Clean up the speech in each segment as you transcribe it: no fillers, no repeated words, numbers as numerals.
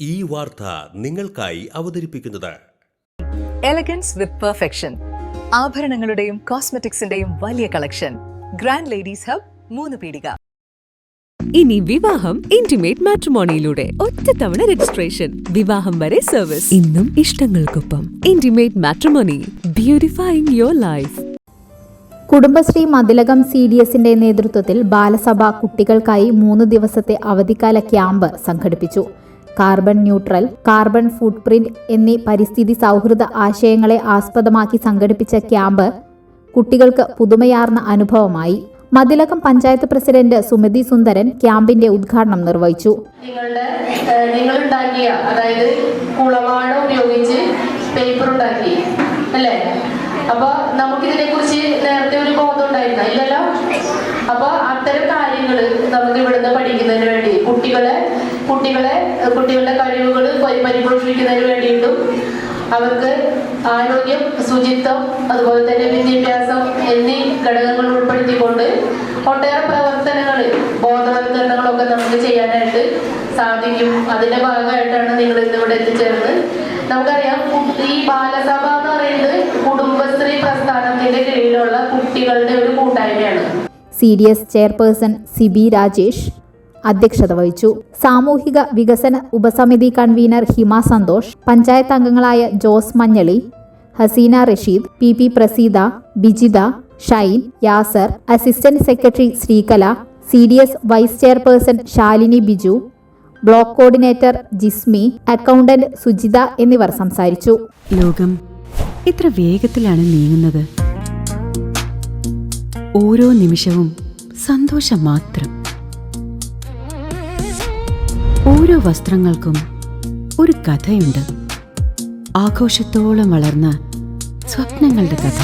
ഈ വാർത്ത നിങ്ങൾക്കായി അവതരിപ്പിക്കുന്നത് എലഗൻസ് വിത്ത് പെർഫെക്ഷൻ. ആഭരണങ്ങളുടെയും കോസ്മെറ്റിക്സിന്റെയും വലിയ കളക്ഷൻ. ഗ്രാൻഡ് ലേഡീസ് ഹബ്, 3 പീടിക. ഇനി വിവാഹം ഇന്റിമേറ്റ് മാട്രിമോണിയിലൂടെ ഒറ്റത്തവണ രജിസ്ട്രേഷൻ, വിവാഹം വരെ സർവീസ്. ഇന്നും ഇഷ്ടങ്ങൾക്കൊപ്പം Intimate Matrimony, beautifying your life. Kudumbashree Mathilakam CDSന്റെ നേതൃത്വത്തിൽ ബാലസഭ കുട്ടികൾക്കായി 3 ദിവസത്തെ അവധിക്കാല ക്യാമ്പ് സംഘടിപ്പിച്ചു. Carbon neutral, carbon footprint എന്നീ പരിസ്ഥിതി സൗഹൃദ ആശയങ്ങളെ ആസ്പദമാക്കി സംഘടിപ്പിച്ച ക്യാമ്പ് കുട്ടികൾക്ക് പുതുമയാർന്ന അനുഭവമായി. മതിലകം പഞ്ചായത്ത് പ്രസിഡന്റ് സുമതി സുന്ദരൻ ക്യാമ്പിന്റെ ഉദ്ഘാടനം നിർവഹിച്ചു. നിങ്ങളുണ്ടാക്കിയ, അതായത് കുളവാഴ ഉപയോഗിച്ച് പേപ്പർ ഉണ്ടാക്കി അല്ലേ? അപ്പൊ നമുക്കിതിനെ കുറിച്ച് നേരത്തെ ഒരു ബോധം ഉണ്ടായിരുന്ന ഇല്ലല്ലോ. അപ്പൊ അത്തരം കാര്യങ്ങൾ നമുക്ക് ഇവിടുന്ന് പഠിക്കുന്നതിന് വേണ്ടി കുട്ടികളുടെ കഴിവുകൾ പരിപോഷിപ്പിക്കുന്നതിന് വേണ്ടിയിട്ടും അവർക്ക് ആരോഗ്യം, ശുചിത്വം, അതുപോലെ തന്നെ വിദ്യാഭ്യാസം എന്നീ ഘടകങ്ങൾ ഉൾപ്പെടുത്തിക്കൊണ്ട് ഒട്ടേറെ പ്രവർത്തനങ്ങൾ, ബോധവൽക്കരണങ്ങളൊക്കെ നമുക്ക് ചെയ്യാനായിട്ട് സാധിക്കും. അതിന്റെ ഭാഗമായിട്ടാണ് നിങ്ങൾ ഇന്നിവിടെ എത്തിച്ചേർന്നത്. നമുക്കറിയാം, ഈ ബാലസഭ എന്ന് പറയുന്നത് കുടുംബശ്രീ പ്രസ്ഥാനത്തിന്റെ കീഴിലുള്ള കുട്ടികളുടെ ഒരു കൂട്ടായ്മയാണ്. CDS ചെയർപേഴ്സൺ സിബി രാജേഷ് അധ്യക്ഷത വഹിച്ചു. സാമൂഹിക വികസന ഉപസമിതി കൺവീനർ ഹിമ സന്തോഷ്, പഞ്ചായത്ത് അംഗങ്ങളായ Jose Manjali, Haseena Rasheed, PP Praseetha, Bijitha, Shine, Yasar, assistant secretary Sreekala, CDS vice chairperson Shalini Biju, block coordinator Jismi, accountant Sujitha എന്നിവർ സംസാരിച്ചു. ലോകം ഇത്ര വേഗത്തിലാണ് നീങ്ങുന്നത്. ഓരോ നിമിഷവും സന്തോഷം മാത്രം. ഓരോ വസ്ത്രങ്ങൾക്കും ഒരു കഥയുണ്ട്. ആഘോഷത്തോളം വളർന്ന സ്വപ്നങ്ങളുടെ കഥ.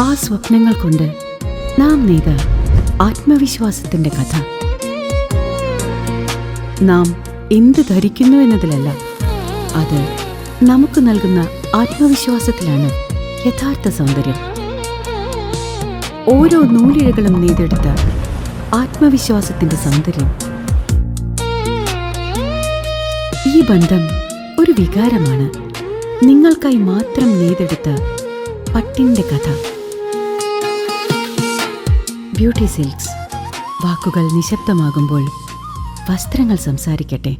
ആ സ്വപ്നങ്ങൾ കൊണ്ട് നാം നെയ്ത ആത്മവിശ്വാസത്തിന്റെ കഥ. നാം എന്ത് ധരിക്കുന്നു എന്നതിലല്ല, അത് നമുക്ക് നൽകുന്ന ആത്മവിശ്വാസത്തിലാണ് യഥാർത്ഥ സൗന്ദര്യം. ഓരോ നൂലിഴകളും നെയ്തെടുത്ത ആത്മവിശ്വാസത്തിന്റെ സൗന്ദര്യം. ഈ ബന്ധം ഒരു വികാരമാണ്. നിങ്ങൾക്കായി മാത്രം നെയ്തെടുത്ത പട്ടിന്റെ കഥ. Beauty silks. വാക്കുകൾ നിശബ്ദമാകുമ്പോൾ വസ്ത്രങ്ങൾ സംസാരിക്കട്ടെ.